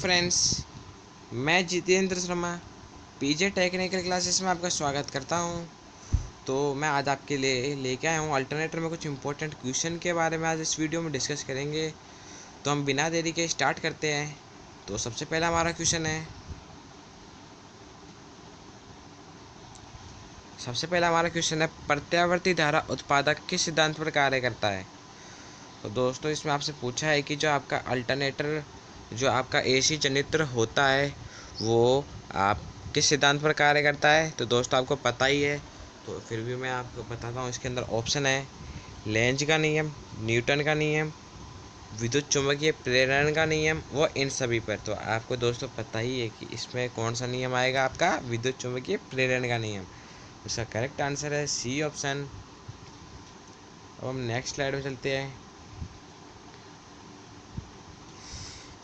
Friends, मैं जितेंद्र शर्मा पीजे technical classes में आपका स्वागत करता हूं। तो मैं आज आपके लिए लेके आया हूं अल्टरनेटर में कुछ इंपॉर्टेंट क्वेश्चन के बारे में आज इस वीडियो में डिस्कस करेंगे। तो हम बिना देरी के स्टार्ट करते हैं। तो सबसे पहला हमारा क्वेश्चन है प्रत्यावर्ती धारा उत्पादक किस सिद्धांत पर कार्य करता है। तो दोस्तों इसमें आपसे पूछा है कि जो आपका अल्टरनेटर जो आपका एसी जनित्र होता है वो आप किस सिद्धांत पर कार्य करता है। तो दोस्तों आपको पता ही है, तो फिर भी मैं आपको बताता हूँ। इसके अंदर ऑप्शन है लेंज का नियम, न्यूटन का नियम, विद्युत चुंबकीय प्रेरण का नियम व इन सभी पर। तो आपको दोस्तों पता ही है कि इसमें कौन सा नियम आएगा, आपका विद्युत चुंबकीय प्रेरण का नियम। इसका करेक्ट आंसर है सी ऑप्शन। अब हम नेक्स्ट स्लाइड में चलते हैं।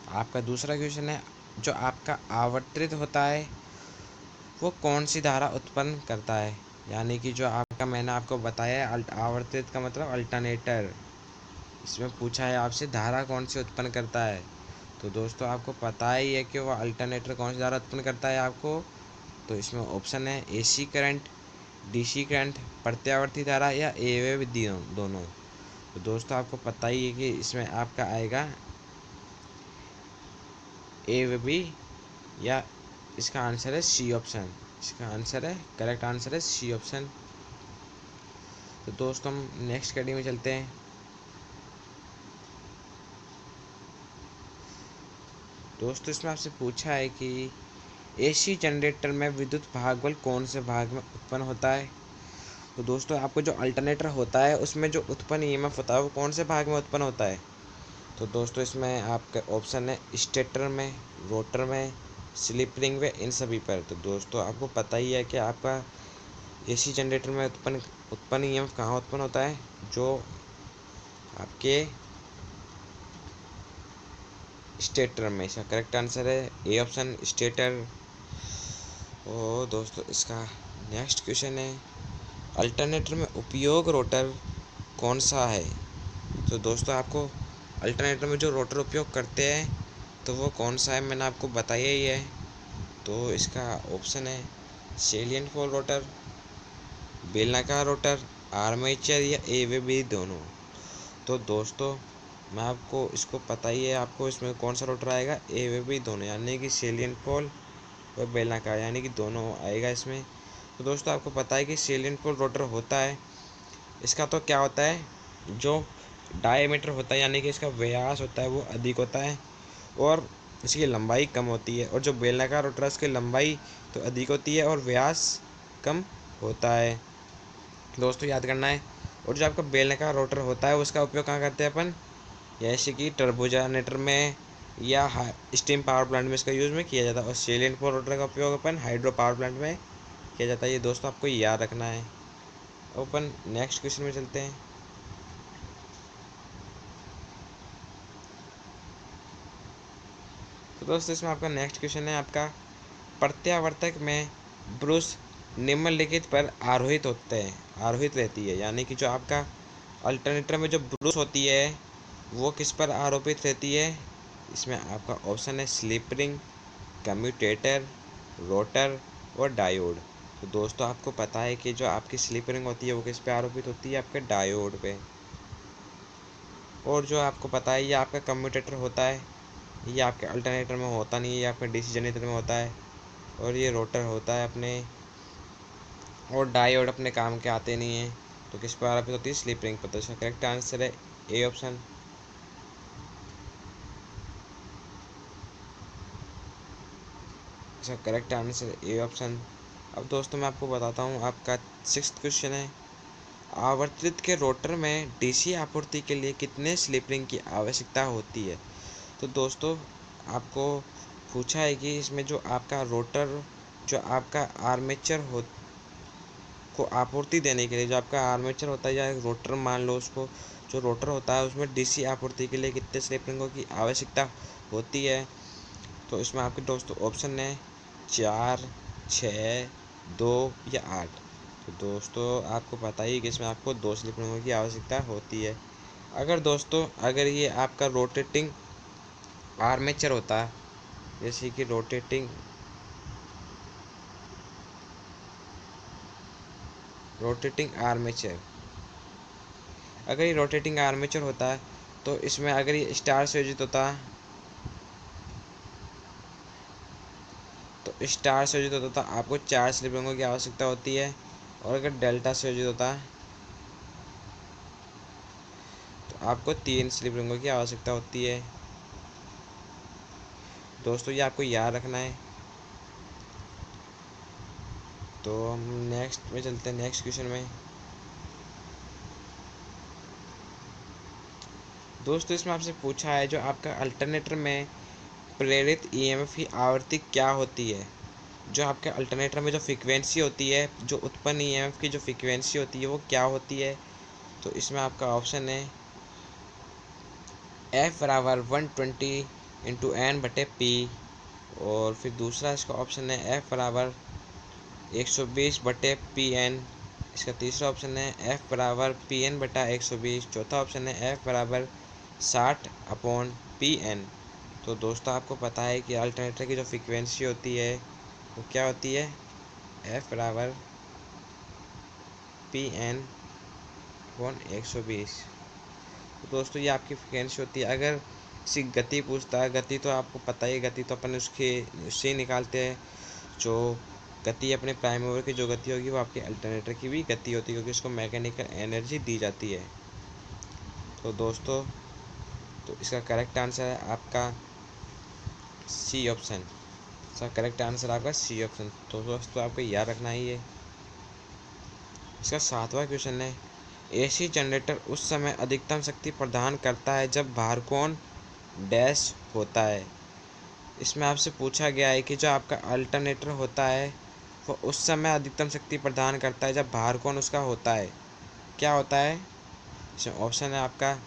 आपका दूसरा क्वेश्चन है जो आपका आवर्तित होता है वो कौन सी धारा उत्पन्न करता है। यानी कि जो आपका मैंने आपको बताया है आवर्तित का मतलब अल्टरनेटर। इसमें पूछा है आपसे धारा कौन सी उत्पन्न करता है। तो दोस्तों आपको पता ही है कि वो अल्टरनेटर कौन सी धारा उत्पन्न करता है आपको। तो इसमें ऑप्शन है एसी करंट, डीसी करंट, प्रत्यावर्ती धारा या एवे दोनों। तो दोस्तों आपको पता ही है कि इसमें आपका आएगा ए व बी, या इसका आंसर है सी ऑप्शन। इसका आंसर है करेक्ट आंसर है सी ऑप्शन। तो दोस्तों हम नेक्स्ट कैटेगरी में चलते हैं। दोस्तों इसमें आपसे पूछा है कि एसी जनरेटर में विद्युत भागबल कौन से भाग में उत्पन्न होता है। तो दोस्तों आपको जो अल्टरनेटर होता है उसमें जो उत्पन्न ईएमएफ होता है वो कौन से भाग में उत्पन्न होता है। तो दोस्तों इसमें आपका ऑप्शन है स्टेटर में, रोटर में, स्लिप रिंग में, इन सभी पर। तो दोस्तों आपको पता ही है कि आपका एसी जनरेटर में उत्पन्न ईएमएफ कहाँ उत्पन्न होता है, जो आपके स्टेटर में। इसका करेक्ट आंसर है ए ऑप्शन स्टेटर। ओ दोस्तों इसका नेक्स्ट क्वेश्चन है अल्टरनेटर में उपयोग रोटर कौन सा है। तो दोस्तों आपको अल्टरनेटर में जो रोटर उपयोग करते हैं तो वो कौन सा है, मैंने आपको बताया ही है। तो इसका ऑप्शन है सेलियंट पोल रोटर, बेलनाकार रोटर, आर्मेचर या ए व बी दोनों। तो दोस्तों मैं आपको इसको पता ही है, आपको इसमें कौन सा रोटर आएगा, ए व बी दोनों, यानी कि सेलियंट पोल और बेलनाकार, यानी कि दोनों आएगा इसमें। तो दोस्तों आपको पता है कि सेलियंट पोल रोटर होता है, इसका तो क्या होता है, जो डायमीटर होता है यानी कि इसका व्यास होता है वो अधिक होता है और इसकी लंबाई कम होती है। और जो बेलनाकार रोटर है उसकी लंबाई तो अधिक होती है और व्यास कम होता है। दोस्तों याद करना है। और जो आपका बेलनाकार रोटर होता है उसका उपयोग कहाँ करते हैं अपन, जैसे कि टर्बो जनरेटर में या स्टीम पावर प्लांट में इसका यूज़ में किया जाता है। और सेलियंट पोल रोटर का उपयोग अपन हाइड्रो पावर प्लांट में किया जाता है। ये दोस्तों आपको याद रखना है। अपन नेक्स्ट क्वेश्चन में चलते हैं। तो दोस्तों इसमें आपका नेक्स्ट क्वेश्चन है आपका प्रत्यावर्तक में ब्रूस निम्नलिखित पर आरोहित रहती है। यानी कि जो आपका अल्टरनेटर में जो ब्रूस होती है वो किस पर आरोपित रहती है। इसमें आपका ऑप्शन है स्लिप रिंग, कम्यूटेटर, रोटर और डायोड। तो दोस्तों आपको पता है कि जो आपकी स्लिप रिंग होती है वो किस पे आरोपित होती है, आपके डायोड पे। और जो आपको पता है ये आपका कम्यूटेटर होता है, ये आपके अल्टरनेटर में होता नहीं है, ये आपके डीसी जनरेटर में होता है। और ये रोटर होता है अपने, और डायोड अपने काम के आते नहीं हैं। तो किस पर आरोपित होती है, स्लिप रिंग पर। तो इसका करेक्ट आंसर है ए ऑप्शन। इसका करेक्ट आंसर ए ऑप्शन। अब दोस्तों मैं आपको बताता हूँ, आपका सिक्स्थ क्वेश्चन है आवर्तित के रोटर में डीसी आपूर्ति के लिए कितने स्लिप रिंग की आवश्यकता होती है। तो दोस्तों आपको पूछा है कि इसमें जो आपका रोटर जो आपका आर्मेचर हो को आपूर्ति देने के लिए, जो आपका आर्मेचर होता है या रोटर मान लो उसको, जो रोटर होता है उसमें डीसी आपूर्ति के लिए कितने स्लिप रिंगों की आवश्यकता होती है। तो इसमें आपके दोस्तों ऑप्शन है 4, 6, 2 या 8। तो दोस्तों आपको पता ही कि इसमें आपको 2 स्लिप रिंगों की आवश्यकता होती है। अगर ये आपका रोटेटिंग आर्मेचर होता है जैसे कि रोटेटिंग आर्मेचर। अगर ये रोटेटिंग आर्मेचर होता है तो इसमें अगर ये स्टार से योजित होता तो स्टार से योजित होता तो आपको 4 स्लिप रिंगों की आवश्यकता होती है, और अगर डेल्टा से योजित होता तो आपको 3 स्लिप रिंगों की आवश्यकता होती है। दोस्तों ये आपको याद रखना है। तो हम नेक्स्ट में चलते हैं, नेक्स्ट क्वेश्चन में। दोस्तों इसमें आपसे पूछा है जो आपका अल्टरनेटर में प्रेरित ईएमएफ की आवृत्ति क्या होती है। जो आपके अल्टरनेटर में जो फ्रीक्वेंसी होती है, जो उत्पन्न ईएमएफ की जो फ्रीक्वेंसी होती है वो क्या होती है। तो इसमें आपका ऑप्शन है एफ बराबर 120 × N/P, और फिर दूसरा इसका ऑप्शन है एफ बराबर 120/Pn। इसका तीसरा ऑप्शन है एफ बराबर Pn/120। चौथा ऑप्शन है एफ बराबर 60/Pn। तो दोस्तों आपको पता है कि अल्टरनेटर की जो फ्रीक्वेंसी होती है वो क्या होती है, एफ बराबर Pn/120। तो दोस्तों ये आपकी फ्रीक्वेंसी होती है। अगर किसी गति पूछता है, गति तो आपको पता ही है, गति तो अपन उससे ही निकालते हैं। जो गति अपने प्राइम मूवर की जो गति होगी वो आपके अल्टरनेटर की भी गति होती है, क्योंकि उसको मैकेनिकल एनर्जी दी जाती है। तो दोस्तों तो इसका करेक्ट आंसर है आपका सी ऑप्शन। इसका करेक्ट आंसर आपका सी ऑप्शन। तो दोस्तों आपको याद रखना ही है। इसका 7वां क्वेश्चन है एसी जनरेटर उस समय अधिकतम शक्ति प्रदान करता है जब भार कोण डैश होता है। इसमें आपसे पूछा गया है कि जो आपका अल्टरनेटर होता है वो उस समय अधिकतम शक्ति प्रदान करता है जब भार कोण उसका होता है, क्या होता है। इसमें ऑप्शन है आपका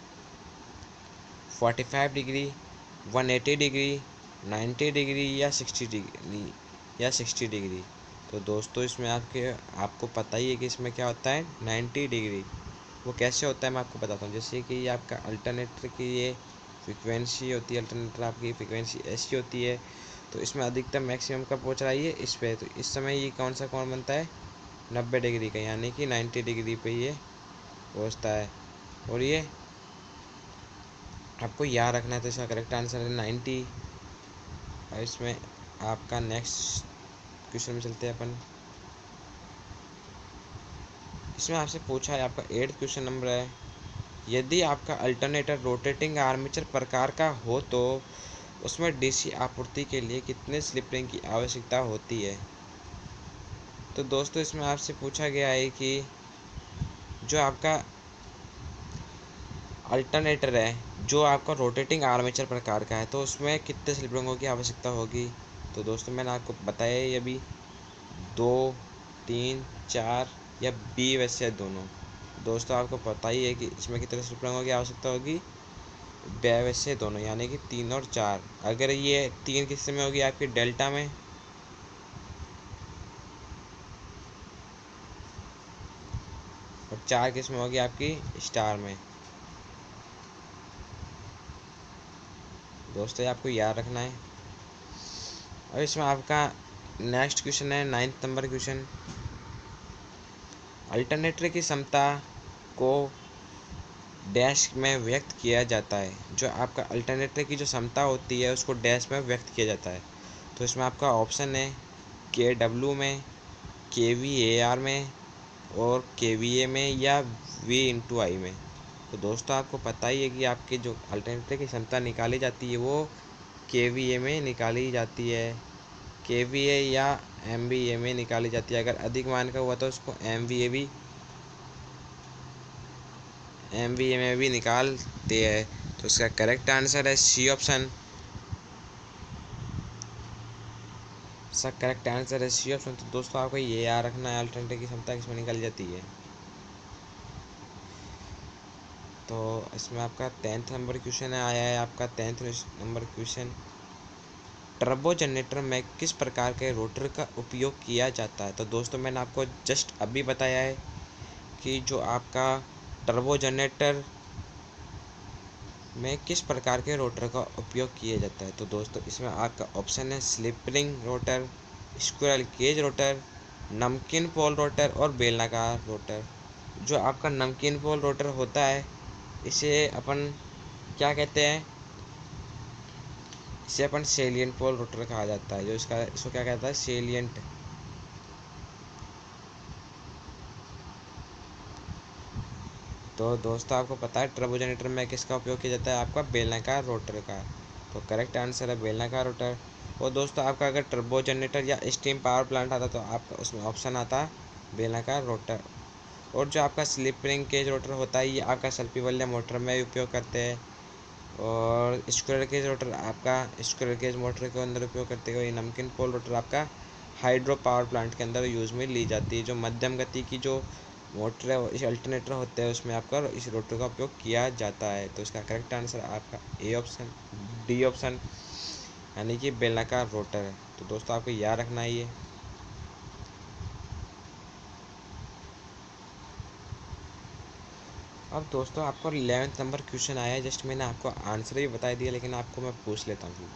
45 डिग्री, 180 डिग्री, 90 डिग्री या 60 डिग्री। तो दोस्तों इसमें आपको पता ही है कि इसमें क्या होता है 90 डिग्री। वो कैसे होता है मैं आपको बताता हूँ। जैसे कि ये आपका अल्टरनेटर की ये फ्रिक्वेंसी होती है, अल्टरनेटर आपकी फ्रिक्वेंसी ऐसी होती है, तो इसमें अधिकतम मैक्सिमम कब पहुँच रहा है ये इस पे। तो इस समय ये कौन सा कोण बनता है 90 डिग्री का, यानी कि 90 डिग्री पे ये पहुँचता है। और ये आपको याद रखना है। तो इसका करेक्ट आंसर है 90। और इसमें आपका नेक्स्ट क्वेश्चन में चलते हैं अपन। इसमें आपसे पूछा है, आपका 8th क्वेश्चन नंबर है, यदि आपका अल्टरनेटर रोटेटिंग आर्मेचर प्रकार का हो तो उसमें डीसी आपूर्ति के लिए कितने स्लिप रिंग की आवश्यकता होती है। तो दोस्तों इसमें आपसे पूछा गया है कि जो आपका अल्टरनेटर है जो आपका रोटेटिंग आर्मेचर प्रकार का है तो उसमें कितने स्लिप रिंगों की आवश्यकता होगी। तो दोस्तों मैंने आपको बताया है अभी 2, 3, 4 या बी वैसे दोनों। दोस्तों आपको पता ही है कि इसमें कितने स्लिप रिंगों की आवश्यकता होगी, वैसे दोनों, यानी कि 3 और 4। अगर ये 3 किस में होगी आपकी डेल्टा में, और 4 किस में होगी आपकी स्टार में। दोस्तों आपको याद रखना है। और इसमें आपका नेक्स्ट क्वेश्चन है 9th नंबर क्वेश्चन, अल्टरनेटर की क्षमता को डैश में व्यक्त किया जाता है। जो आपका अल्टरनेटर की जो क्षमता होती है उसको डैश में व्यक्त किया जाता है। तो इसमें आपका ऑप्शन है KW में, KVAR में, और KVA में या V/I में। तो दोस्तों आपको पता ही है कि आपके जो अल्टरनेटर की क्षमता निकाली जाती है वो KVA में निकाली जाती है, KVA या MVA में निकाली जाती है। अगर अधिक मान का हुआ तो उसको MVA में भी निकालते हैं। तो इसका करेक्ट आंसर है सी ऑप्शन। इसका करेक्ट आंसर है सी ऑप्शन। तो दोस्तों आपको ये याद रखना है अल्टरनेटर की क्षमता किसमें निकाली जाती है। तो इसमें आपका 10th नंबर क्वेश्चन आया है, आपका 10th number question, turbo generator में किस प्रकार के रोटर का उपयोग किया जाता है। तो दोस्तों मैंने आपको जस्ट अभी बताया है कि जो आपका टर्बो जनरेटर में किस प्रकार के रोटर का उपयोग किया जाता है? तो दोस्तों इसमें आपका ऑप्शन है slip ring rotor, squirrel cage rotor, नमकीन पोल रोटर और बेलनाकार रोटर। जो आपका नमकीन पोल रोटर होता है, इसे अपन क्या कहते हैं? इसे अपन सेलियंट पोल रोटर कहा जाता है। जो इसको क्या कहता है? सेलियंट। तो दोस्तों आपको पता है टर्बो जनरेटर में किसका उपयोग किया जाता है? आपका बेलनाकार रोटर का। तो करेक्ट आंसर है बेलनाकार रोटर। और दोस्तों आपका अगर टर्बो जनरेटर या स्टीम पावर प्लांट आता तो आपका उसमें ऑप्शन आता बेलनाकार रोटर। और जो आपका स्लिप रिंग केज रोटर होता है, ये आपका सल्पीवल्य मोटर में उपयोग करते हैं। और स्क्विरल केज रोटर आपका स्क्विरल केज मोटर के अंदर उपयोग करते हैं। नमकीन पोल रोटर आपका हाइड्रो पावर प्लांट के अंदर यूज़ में ली जाती है। जो मध्यम गति की जो मोटर है, इस अल्टरनेटर होते हैं, उसमें आपका इस रोटर का उपयोग किया जाता है। तो इसका करेक्ट आंसर आपका ए ऑप्शन, डी ऑप्शन, यानी कि बेलनाकार रोटर है। तो दोस्तों आपको याद रखना है ये। अब दोस्तों आपको 11th नंबर क्वेश्चन आया है। जस्ट मैंने आपको आंसर भी बता दिया, लेकिन आपको मैं पूछ लेता हूँ।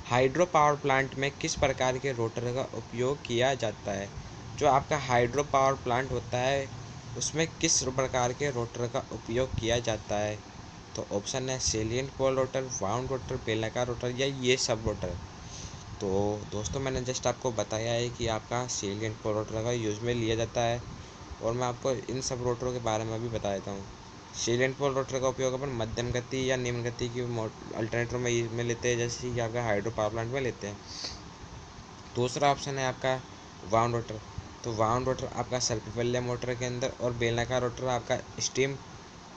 हाइड्रो पावर प्लांट में किस प्रकार के रोटर का उपयोग किया जाता है? जो आपका हाइड्रो पावर प्लांट होता है, उसमें किस प्रकार के रोटर का उपयोग किया जाता है? तो ऑप्शन है salient pole rotor, wound rotor, बेलनाकार रोटर या ये सब रोटर। तो दोस्तों मैंने जस्ट आपको बताया है कि आपका सेलियंट पोल रोटर का यूज में लिया जाता है। और मैं आपको इन सब रोटरों के बारे में भी बता देता हूँ। सेलियंट पोल रोटर का उपयोग अपन मध्यम गति या निम्न गति की अल्टरनेटर में लेते हैं, जैसे कि आपका हाइड्रो पावर प्लांट में लेते हैं। दूसरा ऑप्शन है आपका वाउंड रोटर। तो वाउंड रोटर आपका सर्पिवल्य मोटर के अंदर, और बेलनाकार रोटर आपका स्टीम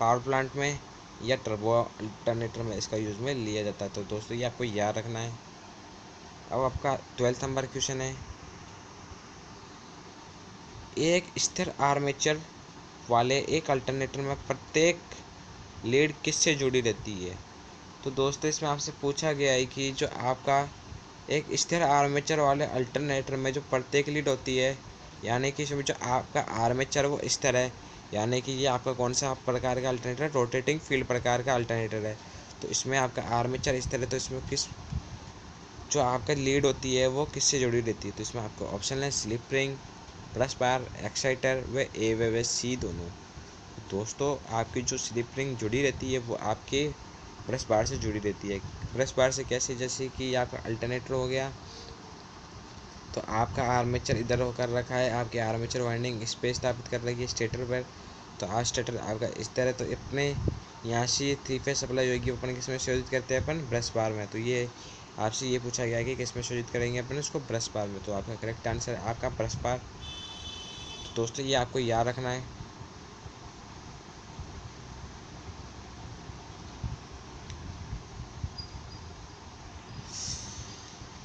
पावर प्लांट में या टर्बो अल्टरनेटर में इसका यूज़ में लिया जाता है। तो दोस्तों ये आपको याद रखना है। अब आपका 12th नंबर क्वेश्चन है, एक स्थिर आर्मेचर वाले एक अल्टरनेटर में प्रत्येक लीड किससे जुड़ी रहती है? तो दोस्तों इसमें आपसे पूछा गया है कि जो आपका एक स्थिर आर्मेचर वाले अल्टरनेटर में जो प्रत्येक लीड होती है, यानी कि इसमें जो आपका आर्मेचर वो स्थिर है, यानी कि ये आपका कौन सा प्रकार का अल्टरनेटर है? रोटेटिंग फील्ड प्रकार का अल्टरनेटर है। तो इसमें आपका आर्मेचर स्थिर है, तो इसमें किस जो आपका लीड होती है वो किससे जुड़ी रहती है? तो इसमें आपका ऑप्शन है slip ring, brush bar, exciter व ए व सी दोनों। दोस्तों आपकी जो स्लिप रिंग जुड़ी रहती है वो आपके ब्रश बार से जुड़ी रहती है। ब्रश बार से कैसे? जैसे कि आपका अल्टरनेटर हो गया, तो आपका आर्मेचर इधर होकर रखा है, आपकी आर्मेचर वाइंडिंग इस पे स्थापित कर रखी है स्टेटर पर। तो आज स्टेटर आपका इस तरह, तो अपने यहाँ से 3 फेज सप्लाई होगी, अपन किस में संयोजित करते हैं? अपन ब्रश बार में। तो ये आपसे ये पूछा गया है कि किस में संयोजित करेंगे अपन इसको? ब्रश बार में। तो आपका करेक्ट आंसर है आपका ब्रश बार। तो दोस्तों ये आपको याद रखना है।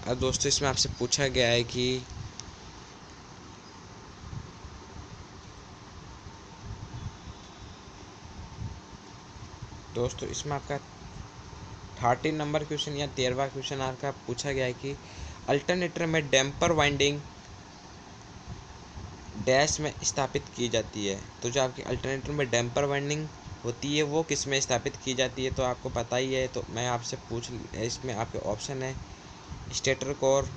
अब दोस्तों इसमें आपसे पूछा गया है कि दोस्तों इसमें आपका 13 नंबर क्वेश्चन या 13वां क्वेश्चन आपका पूछा गया है कि अल्टरनेटर में डैम्पर वाइंडिंग डैश में स्थापित की जाती है। तो जो आपकी अल्टरनेटर में डैम्पर वाइंडिंग होती है वो किस में स्थापित की जाती है? तो आपको पता ही है। तो मैं आपसे इसमें आपके ऑप्शन है स्टेटर कोर,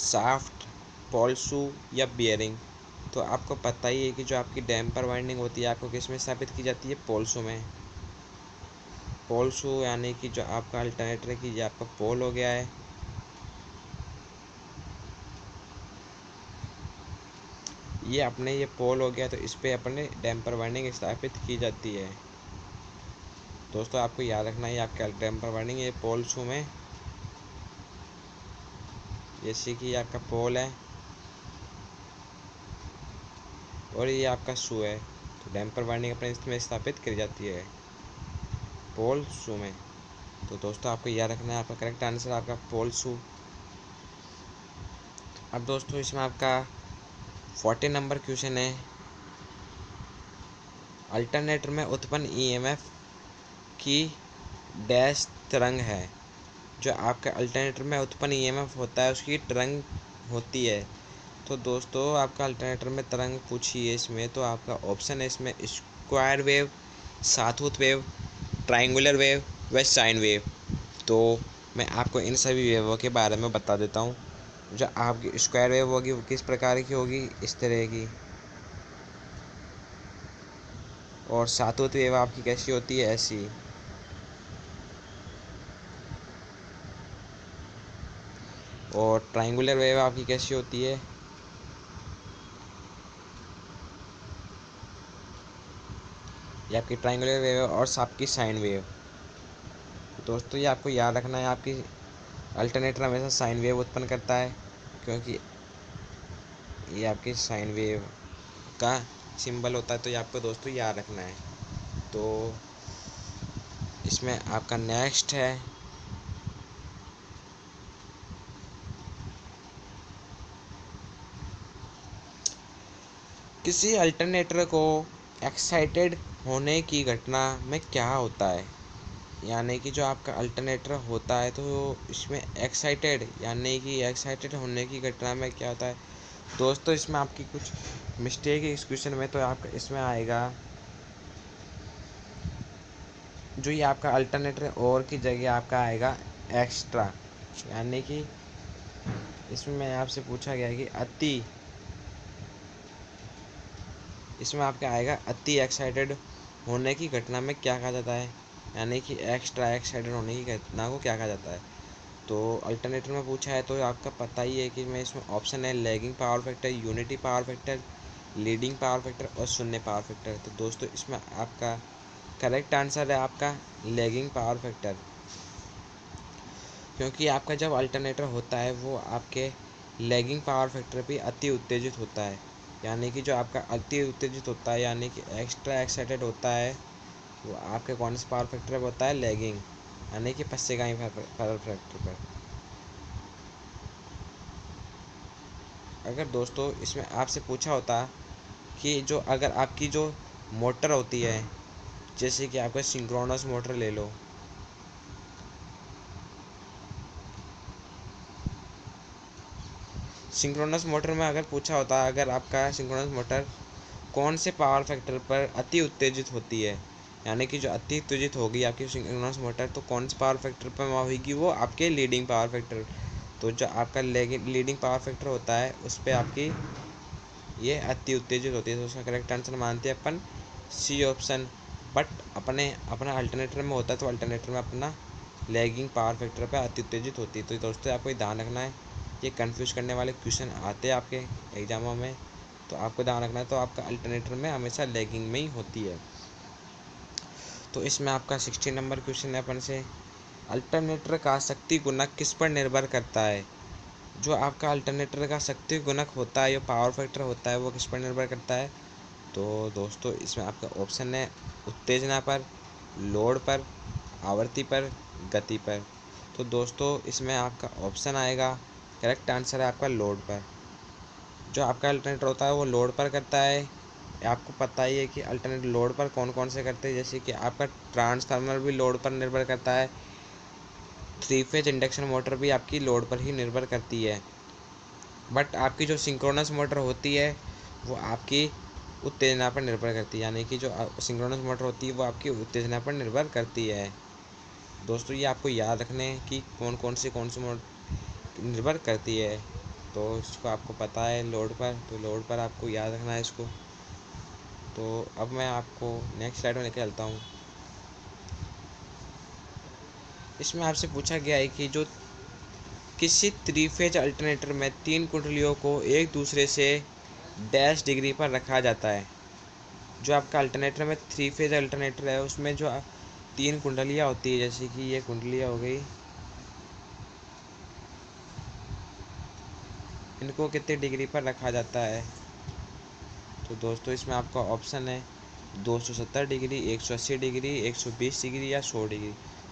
शाफ्ट, पोल शू या बियरिंग। तो आपको पता ही है कि जो आपकी डैम्पर वाइंडिंग होती है आपको किस में स्थापित की जाती है? पोल शू में। पोल शू यानी कि जो आपका अल्टरनेटर की ये आपका पोल हो गया है, ये अपने ये पोल हो गया, तो इस पर अपने डैम्पर वाइंडिंग स्थापित की जाती है। दोस्तों आपको याद रखना है आपका डैम्पर वाइंडिंग ये पोल शू में, जैसे कि आपका पोल है और ये आपका शू है, तो डैम्पर वाइंडिंग अपने इसमें स्थापित की जाती है पोल शू में। तो दोस्तों आपको याद रखना है आपका करेक्ट आंसर आपका पोल शू। अब दोस्तों इसमें आपका 40 नंबर क्वेश्चन है, अल्टरनेटर में उत्पन्न ईएमएफ की डैश तरंग है। जो आपके अल्टरनेटर में उत्पन्न ईएमएफ होता है उसकी तरंग होती है। तो दोस्तों आपका अल्टरनेटर में तरंग पूछी है इसमें, तो आपका ऑप्शन है इसमें square wave, sawtooth wave, triangular wave व साइन वेव। तो मैं आपको इन सभी वेवों के बारे में बता देता हूँ। जो आपकी स्क्वायर वेव होगी वो किस प्रकार की होगी, इस तरह की, और सातोत वेव आपकी कैसी होती है, ऐसी। और ट्रायंगुलर वेव आपकी कैसी होती है, ये आपकी ट्रायंगुलर वेव है, और आपकी साइन वेव। दोस्तों ये आपको याद रखना है, आपकी अल्टरनेटर हमेशा साइन वेव उत्पन्न करता है, क्योंकि ये आपकी साइन वेव का सिंबल होता है। तो ये आपको दोस्तों याद रखना है। तो इसमें आपका नेक्स्ट है, किसी अल्टरनेटर को एक्साइटेड होने की घटना में क्या होता है। यानी कि जो आपका अल्टरनेटर होता है तो इसमें एक्साइटेड, यानी कि एक्साइटेड होने की घटना में क्या होता है। दोस्तों इसमें आपकी कुछ मिस्टेक है इस क्वेश्चन में। तो आपका इसमें आएगा, जो ये आपका अल्टरनेटर और की जगह आपका आएगा एक्स्ट्रा। यानी कि इसमें आपसे पूछा गया है कि इसमें आपका आएगा अति एक्साइटेड होने की घटना में क्या कहा जाता है। यानी कि एक्स्ट्रा एक्साइटेड होने की घटना को क्या कहा जाता है। तो अल्टरनेटर में पूछा है तो आपका पता ही है कि मैं इसमें ऑप्शन है lagging power factor, unity power factor, leading power factor और शून्य पावर फैक्टर। तो दोस्तों इसमें आपका करेक्ट आंसर है आपका लैगिंग पावर फैक्टर, क्योंकि आपका जब अल्टरनेटर होता है वो आपके लैगिंग पावर फैक्टर पे अति उत्तेजित होता है। यानी कि जो आपका अति उत्तेजित होता है, यानी कि एक्स्ट्रा एक्साइटेड होता है, वो आपके कौन से पावर फैक्टर पर होता है, लैगिंग, यानी कि पश्चगामी पावर फैक्टर पर। अगर दोस्तों इसमें आपसे पूछा होता कि जो अगर आपकी जो मोटर होती है, जैसे कि आपका सिंक्रोनस मोटर ले लो, सिंक्रोनस मोटर में अगर पूछा होता अगर आपका सिंक्रोनस मोटर कौन से पावर फैक्टर पर अति उत्तेजित होती है, यानी कि जो अति उत्तेजित होगी आपकी सिंक्रोनस मोटर, तो कौन से पावर फैक्टर पर होगी, वो आपके लीडिंग पावर फैक्टर। तो जो आपका लीडिंग पावर फैक्टर होता है उस पर आपकी ये अति उत्तेजित होती है। तो उसका करेक्ट आंसर मानते हैं अपन सी ऑप्शन। बट अपने अपना अल्टरनेटर में होता है तो अल्टरनेटर में अपना लैगिंग पावर फैक्टर पर अति उत्तेजित होती है। तो दोस्तों आपको ध्यान रखना है, ये कंफ्यूज करने वाले क्वेश्चन आते हैं आपके एग्जामों में, तो आपको ध्यान रखना है। तो आपका अल्टरनेटर में हमेशा लैगिंग में ही होती है। तो इसमें आपका 16 नंबर क्वेश्चन है अपन से, अल्टरनेटर का शक्ति गुणक किस पर निर्भर करता है। जो आपका अल्टरनेटर का शक्ति गुणक होता है, जो पावर फैक्टर होता है, वो किस पर निर्भर करता है। तो दोस्तों इसमें आपका ऑप्शन है उत्तेजना पर, लोड पर, आवृत्ति पर, गति पर। तो दोस्तों इसमें आपका ऑप्शन आएगा, करेक्ट आंसर है आपका लोड पर। जो आपका अल्टरनेटर होता है वो लोड पर करता है। आपको पता ही है कि अल्टरनेट लोड पर कौन कौन से करते हैं, जैसे कि आपका ट्रांसफार्मर भी लोड पर निर्भर करता है, थ्री फेज इंडक्शन मोटर भी आपकी लोड पर ही निर्भर करती है। बट आपकी जो सिंक्रोनस मोटर होती है वो आपकी उत्तेजना पर निर्भर करती है, यानी कि जो सिंक्रोनस मोटर होती है वो आपकी उत्तेजना पर निर्भर करती है। दोस्तों ये आपको याद रखने हैं कि कौन सी मोटर निर्भर करती है। तो इसको आपको पता है लोड पर, तो लोड पर आपको याद रखना है इसको। तो अब मैं आपको नेक्स्ट स्लाइड में लेकर चलता हूँ। इसमें आपसे पूछा गया है कि जो किसी थ्री फेज अल्टरनेटर में तीन कुंडलियों को एक दूसरे से डैश डिग्री पर रखा जाता है। जो आपका अल्टरनेटर में थ्री फेज अल्टरनेटर है उसमें जो तीन कुंडलियाँ होती है, जैसे कि ये कुंडलियाँ हो गई, इनको कितने डिग्री पर रखा जाता है। तो दोस्तों इसमें आपका ऑप्शन है 270 डिग्री, 180 डिग्री, 120 डिग्री या 100 डिग्री।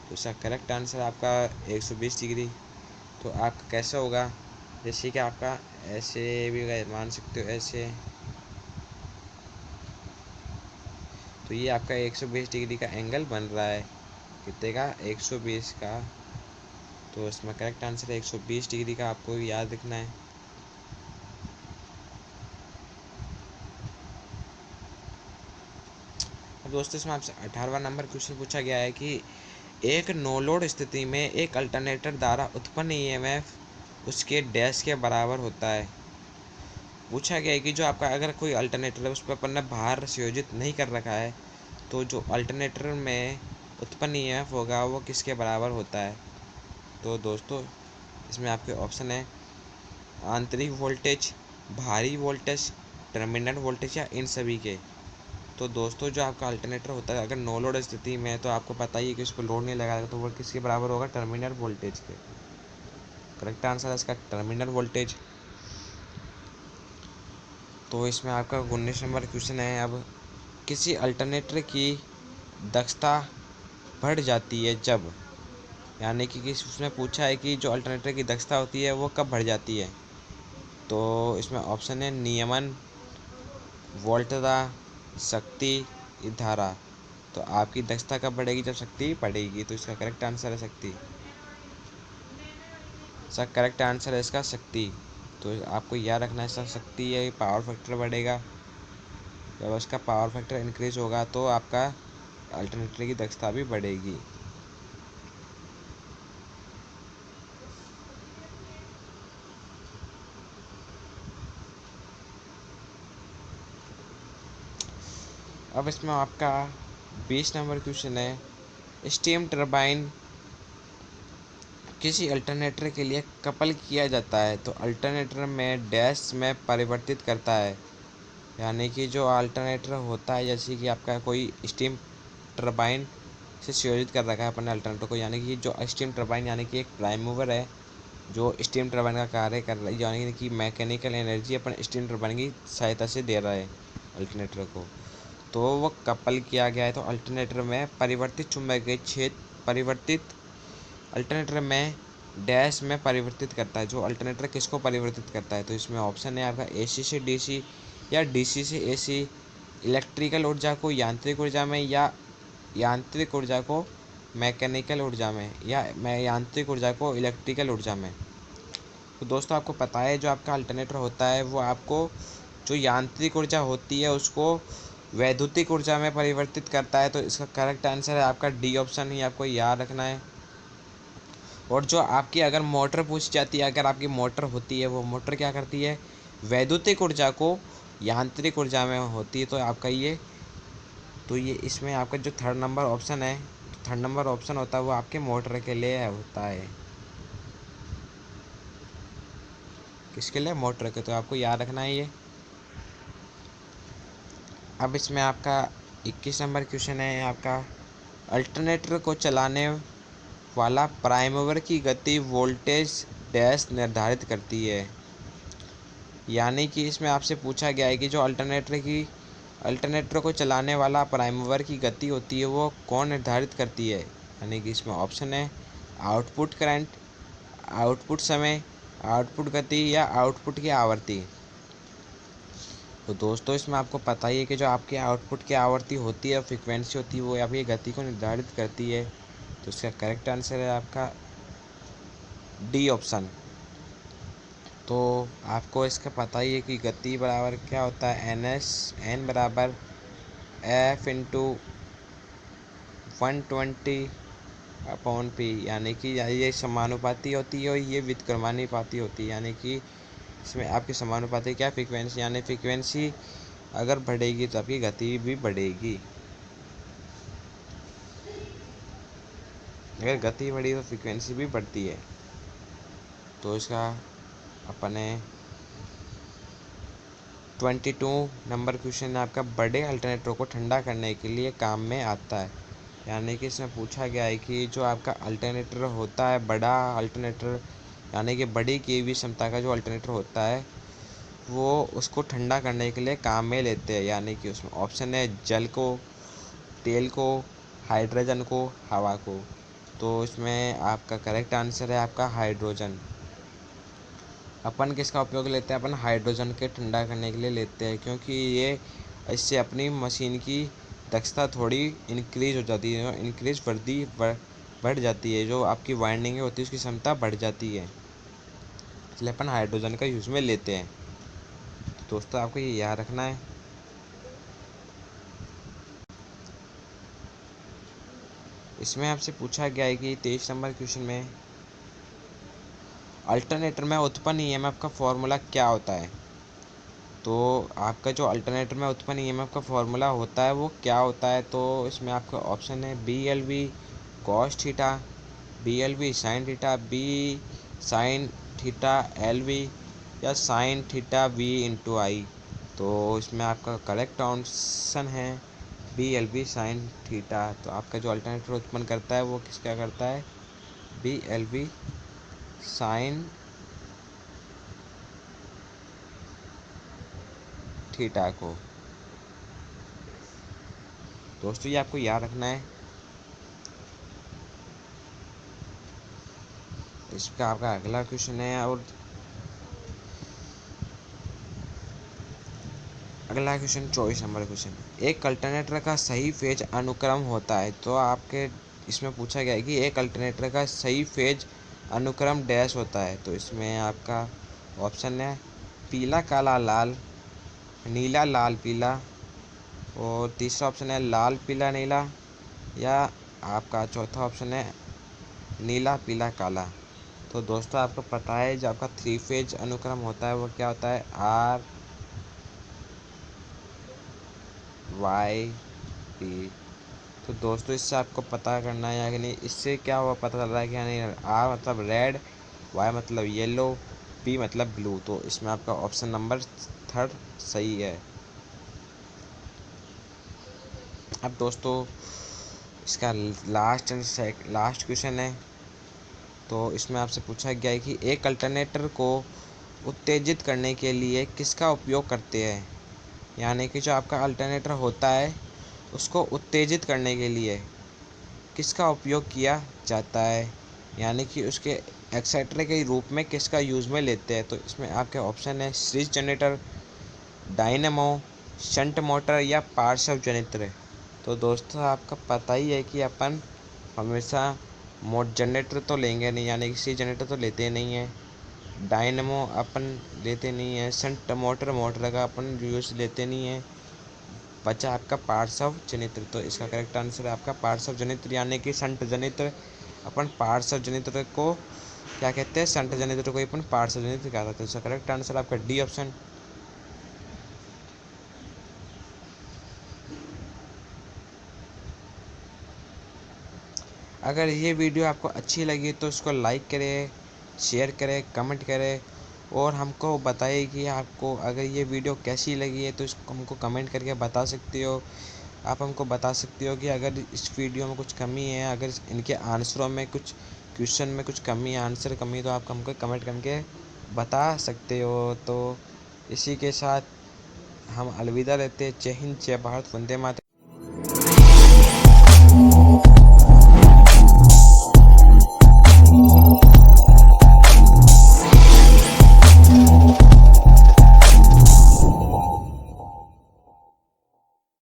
तो इसका करेक्ट आंसर आपका 120 डिग्री। तो आपका कैसा होगा, जैसे कि आपका ऐसे भी मान सकते हो, ऐसे। तो ये आपका 120 डिग्री का एंगल बन रहा है, कितने का, 120 का। तो इसमें करेक्ट आंसर है 120 डिग्री का, आपको याद रखना है। दोस्तों इसमें आपसे 18वां नंबर क्वेश्चन पूछा गया है कि एक नो लोड स्थिति में एक अल्टरनेटर द्वारा उत्पन्न ईएमएफ उसके डैश के बराबर होता है। पूछा गया है कि जो आपका अगर कोई अल्टरनेटर है उस पर अपन ने भार संयोजित नहीं कर रखा है तो जो अल्टरनेटर में उत्पन्न ईएमएफ होगा वो किसके बराबर होता है। तो दोस्तों इसमें आपके ऑप्शन है आंतरिक वोल्टेज, बाहरी वोल्टेज, टर्मिनल वोल्टेज या इन सभी के। तो दोस्तों जो आपका अल्टरनेटर होता है अगर नो लोड स्थिति में है तो आपको पता ही है कि उस पर लोड नहीं लगाएगा तो वो किसके बराबर होगा, टर्मिनल वोल्टेज के। करेक्ट आंसर है इसका टर्मिनल वोल्टेज। तो इसमें आपका 19 नंबर क्वेश्चन है अब किसी अल्टरनेटर की दक्षता बढ़ जाती है जब, यानी कि उसमें पूछा है कि जो अल्टरनेटर की दक्षता होती है वो कब बढ़ जाती है। तो इसमें ऑप्शन है नियमन, वोल्टता, शक्ति, धारा। तो आपकी दक्षता कब बढ़ेगी, जब शक्ति बढ़ेगी। तो इसका करेक्ट आंसर है शक्ति। इसका करेक्ट आंसर है इसका शक्ति। तो आपको याद रखना है इसका शक्ति है पावर फैक्टर बढ़ेगा। जब उसका पावर फैक्टर इंक्रीज होगा तो आपका अल्टरनेटर की दक्षता भी बढ़ेगी। अब इसमें आपका 20 नंबर क्वेश्चन है स्टीम टरबाइन किसी अल्टरनेटर के लिए कपल किया जाता है तो अल्टरनेटर में डैश में परिवर्तित करता है। यानी कि जो अल्टरनेटर होता है जैसे कि आपका कोई स्टीम टरबाइन से संयोजित कर रखा है अपने अल्टरनेटर को, यानी कि जो स्टीम टरबाइन यानी कि एक प्राइम मूवर है जो स्टीम टरबाइन का कार्य कर रहा है, यानी कि मैकेनिकल एनर्जी अपन स्टीम टरबाइन की सहायता से दे रहा है अल्टरनेटर को। तो वो कपल किया गया है तो अल्टरनेटर में परिवर्तित चुंबकीय क्षेत्र परिवर्तित अल्टरनेटर में डैश में परिवर्तित करता है। जो अल्टरनेटर किसको परिवर्तित करता है तो इसमें ऑप्शन है आपका एसी से डीसी या डीसी से एसी, इलेक्ट्रिकल ऊर्जा को यांत्रिक ऊर्जा में या यांत्रिक ऊर्जा को मैकेनिकल ऊर्जा में या यांत्रिक ऊर्जा को इलेक्ट्रिकल ऊर्जा में। तो दोस्तों आपको पता है जो आपका अल्टरनेटर होता है वो आपको जो यांत्रिक ऊर्जा होती है उसको वैद्युतिक ऊर्जा में परिवर्तित करता है। तो इसका करेक्ट आंसर है आपका डी ऑप्शन ही आपको याद रखना है। और जो आपकी अगर मोटर पूछी जाती है, अगर आपकी मोटर होती है वो मोटर क्या करती है, वैद्युतिक ऊर्जा को यांत्रिक ऊर्जा में होती है। तो आपका ये इसमें आपका जो थर्ड नंबर ऑप्शन है, थर्ड नंबर ऑप्शन होता है वो आपके मोटर के लिए होता है। किसके लिए, मोटर के। तो आपको याद रखना है ये। अब इसमें आपका 21 नंबर क्वेश्चन है आपका अल्टरनेटर को चलाने वाला प्राइम मूवर की गति वोल्टेज डैश निर्धारित करती है। यानी कि इसमें आपसे पूछा गया है कि जो अल्टरनेटर को चलाने वाला प्राइम मूवर की गति होती है वो कौन निर्धारित करती है। यानी कि इसमें ऑप्शन है आउटपुट करंट, आउटपुट समय, आउटपुट गति या आउटपुट की आवृत्ति। तो दोस्तों इसमें आपको पता ही है कि जो आपके आउटपुट की आवृत्ति होती है, फ्रीक्वेंसी होती है, वो आपकी गति को निर्धारित करती है। तो इसका करेक्ट आंसर है आपका डी ऑप्शन। तो आपको इसका पता ही है कि गति बराबर क्या होता है, एन बराबर एफ इंटू 120/p, यानी कि ये समानुपाती होती है और ये व्युत्क्रमानुपाती होती है। यानी कि इसमें आपकी समानुपाती क्या, फ्रीक्वेंसी, यानी फ्रीक्वेंसी अगर बढ़ेगी तो आपकी गति भी बढ़ेगी। अगर गति बढ़ी तो फ्रीक्वेंसी भी बढ़ती है। तो इसका अपने 22 नंबर क्वेश्चन आपका बड़े अल्टरनेटर को ठंडा करने के लिए काम में आता है। यानी कि इसमें पूछा गया है कि जो आपका अल्टरनेटर होता है, बड़ा अल्टरनेटर यानी कि बड़ी केवी क्षमता का जो अल्टरनेटर होता है वो उसको ठंडा करने के लिए काम में लेते हैं। यानी कि उसमें ऑप्शन है जल को, तेल को, हाइड्रोजन को, हवा को। तो इसमें आपका करेक्ट आंसर है आपका हाइड्रोजन। अपन किसका उपयोग लेते हैं, अपन हाइड्रोजन के ठंडा करने के लिए लेते हैं, क्योंकि ये इससे अपनी मशीन की दक्षता थोड़ी इंक्रीज हो जाती है, इंक्रीज बढ़ जाती है। जो आपकी वाइंडिंग होती है उसकी क्षमता बढ़ जाती है, इसलिए अपन हाइड्रोजन का यूज़ में लेते हैं। तो दोस्तों आपको ये याद रखना है। इसमें आपसे पूछा गया है कि 23 नंबर क्वेश्चन में अल्टरनेटर में उत्पन्न ईएमएफ का फॉर्मूला क्या होता है। तो आपका जो अल्टरनेटर में उत्पन्न ईएमएफ का फॉर्मूला होता है वो क्या होता है। तो इसमें आपका ऑप्शन है B L V cos theta, B L V sine theta, B sine theta L V, या sine theta V into I. तो इसमें आपका करेक्ट ऑप्शन है B L V sine theta. तो आपका जो अल्टरनेटर उत्पन्न करता है वो किसका करता है, B L V sine theta को। दोस्तों ये आपको याद रखना है। इसका आपका अगला क्वेश्चन है, और अगला क्वेश्चन 24 नंबर क्वेश्चन, एक अल्टरनेटर का सही फेज अनुक्रम होता है। तो आपके इसमें पूछा गया है कि एक अल्टरनेटर का सही फेज अनुक्रम डैश होता है। तो इसमें आपका ऑप्शन है पीला काला लाल, नीला लाल पीला, और तीसरा ऑप्शन है लाल पीला नीला, या आपका चौथा ऑप्शन है नीला पीला काला। तो दोस्तों आपको पता है जो आपका 3 फेज अनुक्रम होता है वो क्या होता है, आर वाई टी। तो दोस्तों इससे आपको पता करना है या कि नहीं, इससे क्या हुआ पता चल रहा है कि नहीं, आर मतलब रेड, वाई मतलब येलो, पी मतलब ब्लू। तो इसमें आपका ऑप्शन नंबर 3 सही है। अब दोस्तों इसका लास्ट क्वेश्चन है। तो इसमें आपसे पूछा गया है कि एक अल्टरनेटर को उत्तेजित करने के लिए किसका उपयोग करते हैं। यानी कि जो आपका अल्टरनेटर होता है उसको उत्तेजित करने के लिए किसका उपयोग किया जाता है, यानी कि उसके एक्साइटर के रूप में किसका यूज़ में लेते हैं। तो इसमें आपके ऑप्शन है series generator, dynamo, shunt motor, या पार्श्व जनित्र। तो दोस्तों आपका पता ही है कि अपन हमेशा मोट जनरेटर तो लेंगे नहीं, यानी कि सीरीज जनरेटर तो लेते नहीं हैं, डायनेमो अपन लेते नहीं है, शंट मोटर का अपन यूज़ लेते नहीं है, बचा आपका पार्श्व जनित्र। तो इसका करेक्ट आंसर है आपका पार्श्व जनित्र, यानी कि शंट जनित्र। अपन पार्श्व जनित्र को क्या कहते हैं, शंट जनित्र को ही अपन पार्श्व जनित्र कहते हैं। तो इसका करेक्ट आंसर आपका डी ऑप्शन। अगर ये वीडियो आपको अच्छी लगी तो इसको लाइक करें, शेयर करें, कमेंट करें, और हमको बताइए कि आपको अगर ये वीडियो कैसी लगी है। तो इसको हमको कमेंट करके बता सकते हो। आप हमको बता सकते हो कि अगर इस वीडियो में कुछ कमी है, अगर इनके आंसरों में कुछ क्वेश्चन में कुछ कमी है, आंसर कमी है, तो आप हमको कमेंट करके बता सकते हो। तो इसी के साथ हम अलविदा लेते हैं। जय हिंद, जय भारत, वंदे मातरम।